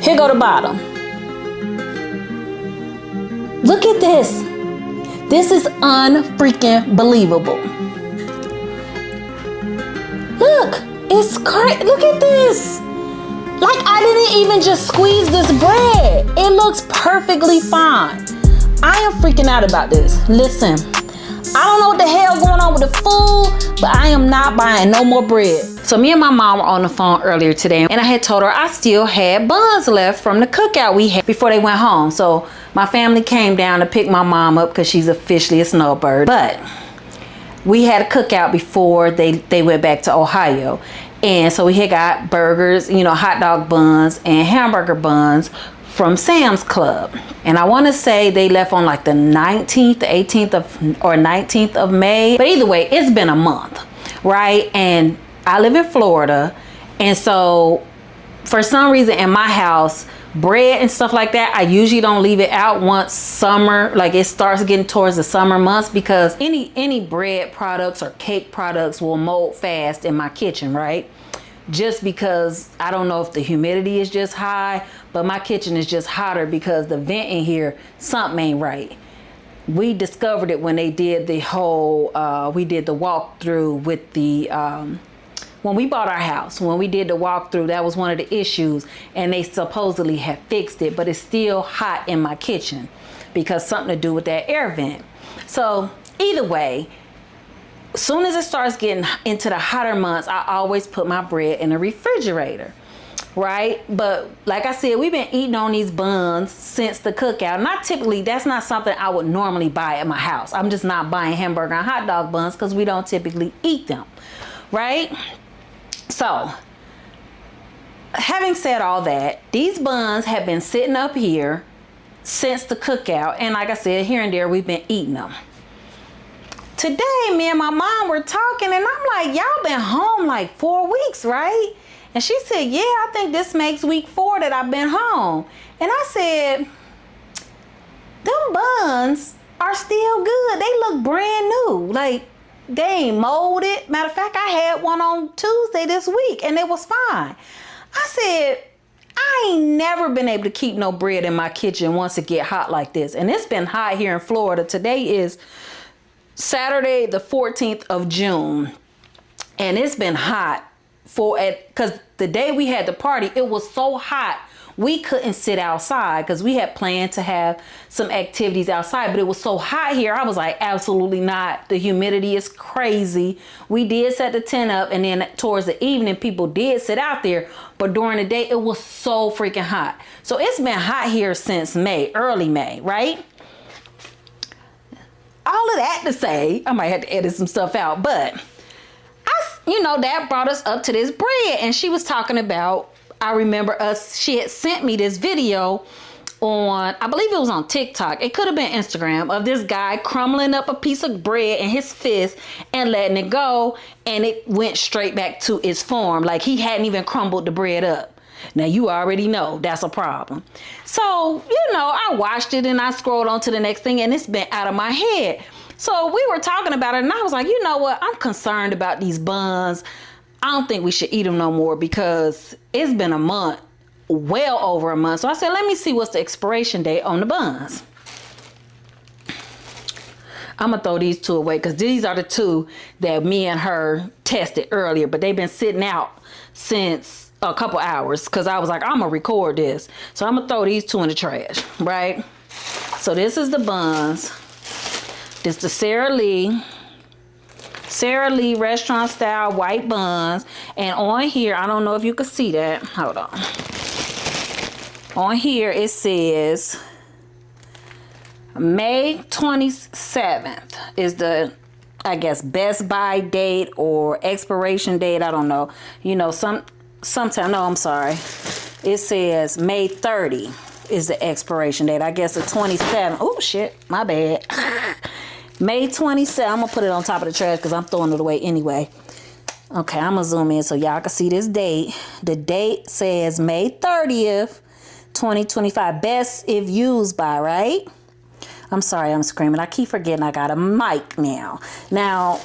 Here go the bottom. Look at this. This is unfreaking believable. Look, it's crazy. Look at this. Like I didn't even just squeeze this bread. It looks perfectly fine. I am freaking out about this. Listen, I don't know what the hell going on with the food, but I am not buying no more bread. So me and my mom were on the phone earlier today, and I had told her I still had buns left from the cookout we had before they went home. So my family came down to pick my mom up because she's officially a snowbird. But we had a cookout before they went back to Ohio. And so we had got burgers, hot dog buns and hamburger buns from Sam's Club. And I want to say they left on like the 19th, 18th or 19th of May. But either way, it's been a month, right? And I live in Florida. And so for some reason in my house, bread and stuff like that, I usually don't leave it out once summer, like it starts getting towards the summer months, because any bread products or cake products will mold fast in my kitchen, right? Just because I don't know if the humidity is just high, but my kitchen is just hotter because the vent in here, something ain't right. We discovered it when they did the whole, we did the walkthrough with the, when we bought our house, when we did the walkthrough, that was one of the issues, and they supposedly had fixed it, but it's still hot in my kitchen because something to do with that air vent. So either way, as soon as it starts getting into the hotter months, I always put my bread in the refrigerator, right? But like I said, we've been eating on these buns since the cookout. Not typically, that's not something I would normally buy at my house. I'm just not buying hamburger and hot dog buns because we don't typically eat them, right? So, having said all that, these buns have been sitting up here since the cookout. And like I said, here and there, we've been eating them. Today, me and my mom were talking, and I'm like, y'all been home like 4 weeks, right? And she said, yeah, I think this makes week 4 that I've been home. And I said, them buns are still good. They look brand new. Like, they ain't molded. Matter of fact, I had one on Tuesday this week and it was fine. I said, I ain't never been able to keep no bread in my kitchen once it get hot like this. And it's been hot here in Florida. Today is Saturday, the 14th of June. And it's been hot because the day we had the party, it was so hot. We couldn't sit outside because we had planned to have some activities outside, but it was so hot here. I was like, absolutely not. The humidity is crazy. We did set the tent up, and then towards the evening, people did sit out there. But during the day, it was so freaking hot. So it's been hot here since May, early May, right? All of that to say, I might have to edit some stuff out, but that brought us up to this bread, and she was talking about, I remember she had sent me this video on, I believe it was on TikTok. It could have been Instagram, of this guy crumbling up a piece of bread in his fist and letting it go. And it went straight back to its form. Like he hadn't even crumbled the bread up. Now you already know that's a problem. So, I watched it and I scrolled on to the next thing, and it's been out of my head. So we were talking about it, and I was like, you know what? I'm concerned about these buns. I don't think we should eat them no more because it's been a month, well over a month. So I said, let me see what's the expiration date on the buns. I'm going to throw these two away because these are the two that me and her tested earlier, but they've been sitting out since a couple hours because I was like, I'm going to record this. So I'm going to throw these two in the trash, right? So this is the buns. This is the Sara Lee restaurant style white buns. And on here, I don't know if you can see that. Hold on. On here, it says May 27th is the, I guess, best by date or expiration date. I don't know. Sometime, no, I'm sorry. It says May 30 is the expiration date. I guess the 27th. Oh, shit. My bad. May 27th. I'm going to put it on top of the trash because I'm throwing it away anyway. Okay, I'm going to zoom in so y'all can see this date. The date says May 30th, 2025. Best if used by, right? I'm sorry I'm screaming. I keep forgetting I got a mic now. Now,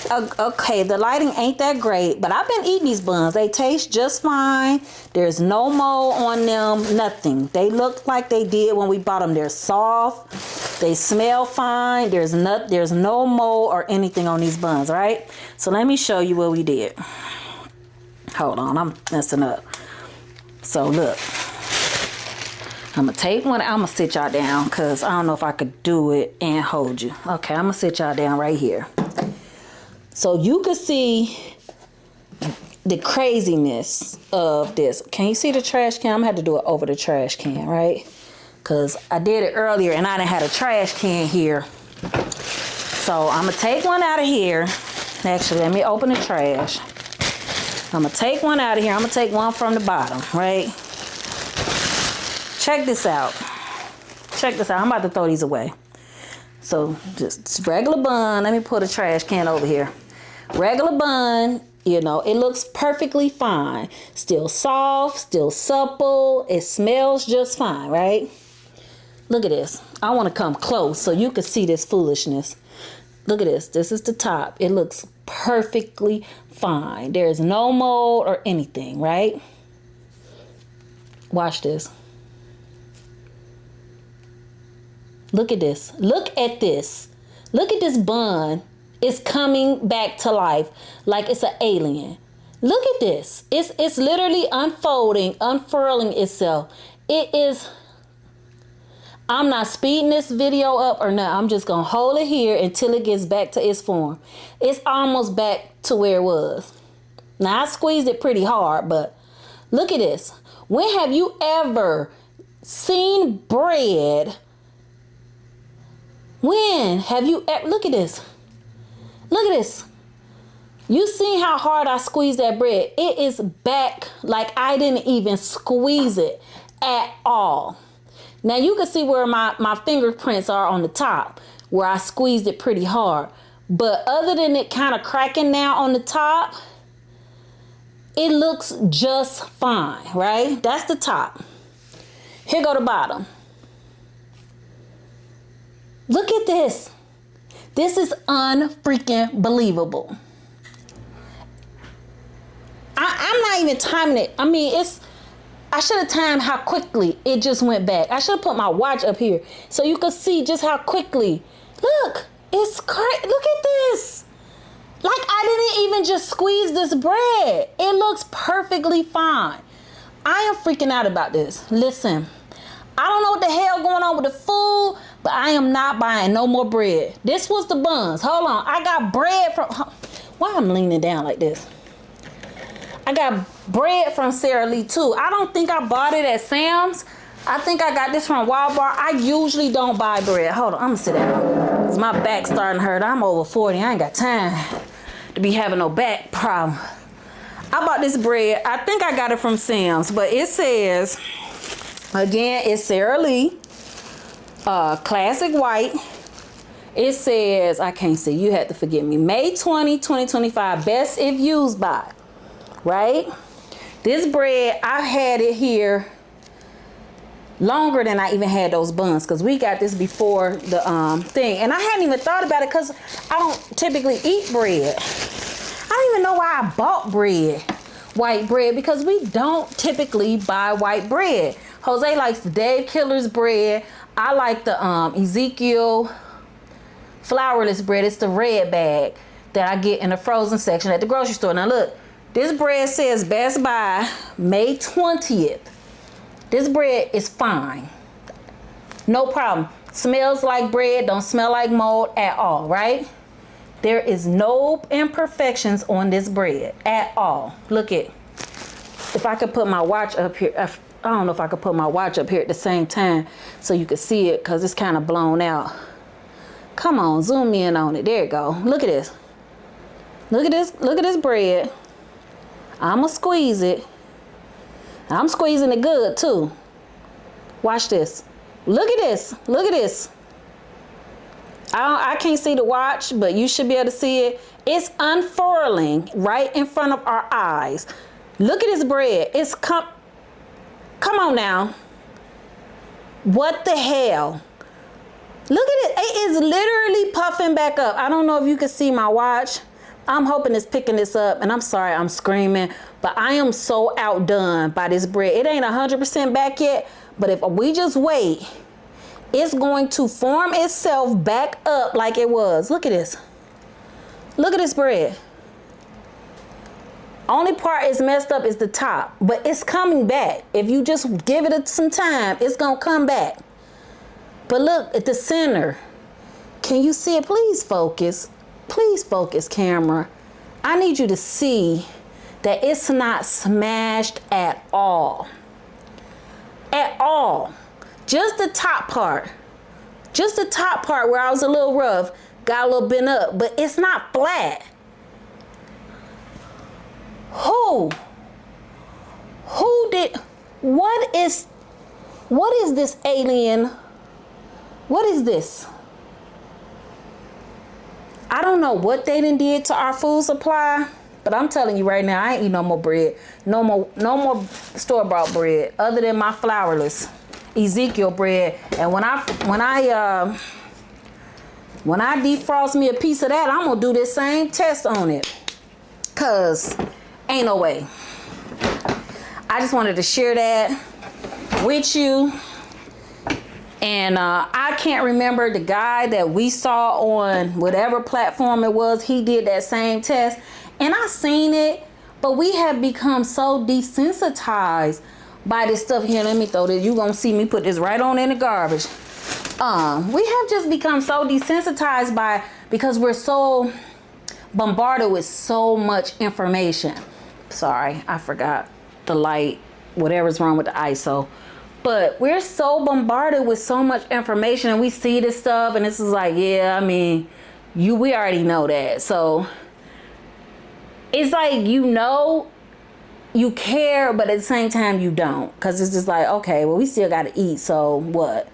Okay, the lighting ain't that great, but I've been eating these buns. They taste just fine. There's no mold on them, nothing. They look like they did when we bought them. They're soft. They smell fine. There's no mold or anything on these buns, right? So let me show you what we did. Hold on, I'm messing up. So look, I'm gonna take one. I'm gonna sit y'all down because I don't know if I could do it and hold you. Okay, I'm gonna sit y'all down right here. So you can see the craziness of this. Can you see the trash can? I'm gonna have to do it over the trash can, right? Because I did it earlier and I didn't have a trash can here. So I'm gonna take one out of here. Actually, let me open the trash. I'm gonna take one out of here. I'm gonna take one from the bottom, right? Check this out. Check this out. I'm about to throw these away. So just regular bun. Let me put a trash can over here. Regular bun, you know, it looks perfectly fine. Still soft, still supple. It smells just fine, right? Look at this. I want to come close so you can see this foolishness. Look at this. This is the top. It looks perfectly fine. There's no mold or anything, right? Watch this. Look at this. Look at this. Look at this bun. It's coming back to life like it's an alien. Look at this. It's literally unfolding, unfurling itself. It is. I'm not speeding this video up or not. I'm just going to hold it here until it gets back to its form. It's almost back to where it was. Now, I squeezed it pretty hard, but look at this. When have you ever seen bread? When have you ever? Look at this. Look at this. You seen how hard I squeezed that bread? It is back like I didn't even squeeze it at all. Now you can see where my fingerprints are on the top where I squeezed it pretty hard. But other than it kind of cracking now on the top, it looks just fine, right? That's the top. Here go the bottom. Look at this. This is unfreaking believable. I'm not even timing it. I mean, I should have timed how quickly it just went back. I should have put my watch up here so you could see just how quickly. Look, it's crazy. Look at this. Like I didn't even just squeeze this bread. It looks perfectly fine. I am freaking out about this. Listen, I don't know what the hell going on with the food, but I am not buying no more bread. This was the buns. Hold on. I got bread from... Why I'm leaning down like this? I got bread from Sara Lee too. I don't think I bought it at Sam's. I think I got this from Walmart. I usually don't buy bread. Hold on. I'm going to sit down. Cause my back's starting to hurt. I'm over 40. I ain't got time to be having no back problem. I bought this bread. I think I got it from Sam's. But it says... Again, it's Sara Lee, classic white. It says, I can't see, you had to forgive me. May 20, 2025, best if used by, right? This bread, I had it here longer than I even had those buns because we got this before the thing. And I hadn't even thought about it because I don't typically eat bread. I don't even know why I bought bread, white bread, because we don't typically buy white bread. Jose likes the Dave Killer's bread. I like the Ezekiel flourless bread. It's the red bag that I get in the frozen section at the grocery store. Now look, this bread says Best By May 20th. This bread is fine. No problem. Smells like bread, don't smell like mold at all, right? There is no imperfections on this bread at all. Look at, if I could put my watch up here, I don't know if I could put my watch up here at the same time so you could see it because it's kind of blown out. Come on, zoom in on it. There you go. Look at this. Look at this. Look at this bread. I'm going to squeeze it. I'm squeezing it good too. Watch this. Look at this. Look at this. I can't see the watch, but you should be able to see it. It's unfurling right in front of our eyes. Look at this bread. It's Come on now. What the hell? Look at it. It is literally puffing back up. I don't know if you can see my watch, I'm hoping it's picking this up, and I'm sorry I'm screaming, but I am so outdone by this bread. It ain't 100% back yet, but if we just wait, it's going to form itself back up like it was. Look at this. Look at this bread. Only part is messed up is the top, but it's coming back. If you just give it some time, it's gonna come back. But look at the center. Can you see it? Please focus. Please focus, camera. I need you to see that it's not smashed at all. At all. Just the top part. Just the top part where I was a little rough, got a little bent up, but it's not flat. Who did, what is this alien? What is this? I don't know what they done did to our food supply, but I'm telling you right now, I ain't eat no more bread. No more store-bought bread other than my flourless Ezekiel bread. And when I defrost me a piece of that, I'm gonna do this same test on it. Cause ain't no way. I just wanted to share that with you. And I can't remember the guy that we saw on whatever platform it was. He did that same test. And I seen it. But we have become so desensitized by this stuff here. Let me throw this. You're going to see me put this right on in the garbage. We have just become so desensitized because we're so bombarded with so much information. Sorry, I forgot the light, whatever's wrong with the ISO. But we're so bombarded with so much information, and we see this stuff, and this is like, yeah, I mean, we already know that. So it's like, you care, but at the same time you don't, because it's just like, okay, well, we still got to eat, so what?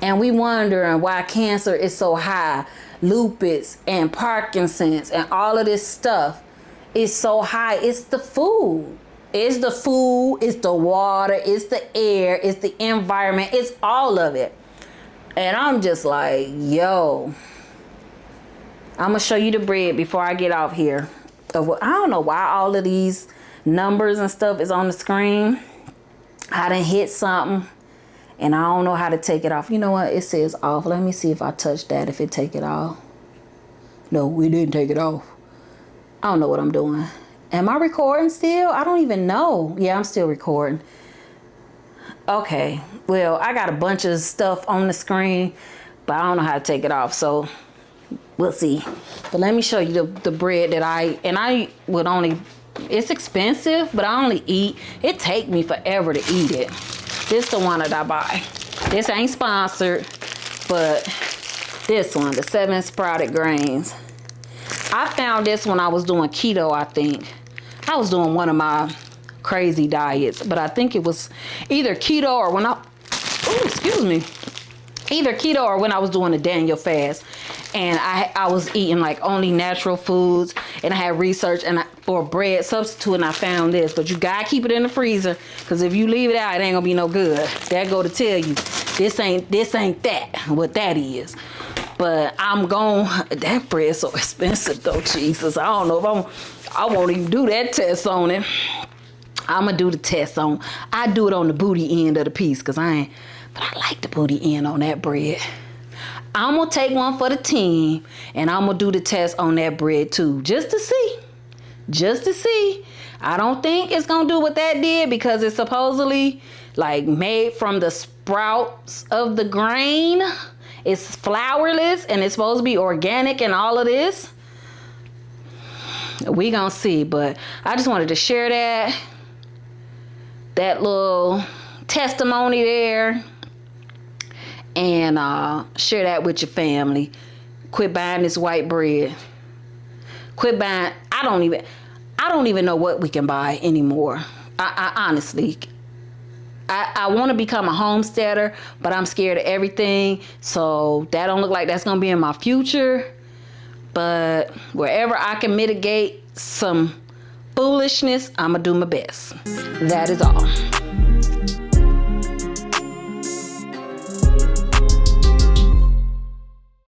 And we wondering why cancer is so high, lupus and Parkinson's and all of this stuff is so high. It's the food. It's the food, it's the water, it's the air, it's the environment, it's all of it. And I'm just like, yo, I'm gonna show you the bread before I get off here. I don't know why all of these numbers and stuff is on the screen. I done hit something and I don't know how to take it off. You know what? It says off. Let me see if I touch that, if it take it off. No, we didn't take it off. I don't know what I'm doing. Am I recording still? I don't even know. Yeah, I'm still recording. Okay. Well, I got a bunch of stuff on the screen, but I don't know how to take it off. So we'll see. But let me show you the bread that I would only, it's expensive, but I only eat, it take me forever to eat it. This the one that I buy. This ain't sponsored, but this one, the 7 sprouted grains. I found this when I was doing keto, I think. I was doing one of my crazy diets, but I think it was either keto or when either keto or when I was doing the Daniel fast. And I was eating like only natural foods, and I had research for bread substitute, and I found this. But you gotta keep it in the freezer, because if you leave it out, it ain't gonna be no good. That go to tell you, this ain't that, what that is. But that bread's so expensive though, Jesus. I don't know if I won't even do that test on it. I'm gonna do the test I do it on the booty end of the piece, but I like the booty end on that bread. I'm gonna take one for the team, and I'm gonna do the test on that bread too, just to see. I don't think it's gonna do what that did, because it's supposedly like made from the sprouts of the grain. It's flourless, and it's supposed to be organic and all of this. We gonna see, but I just wanted to share that little testimony there, and share that with your family. Quit buying this white bread. Quit buying. I don't even know what we can buy anymore. I honestly, I want to become a homesteader, but I'm scared of everything. So that don't look like that's going to be in my future. But wherever I can mitigate some foolishness, I'm going to do my best. That is all.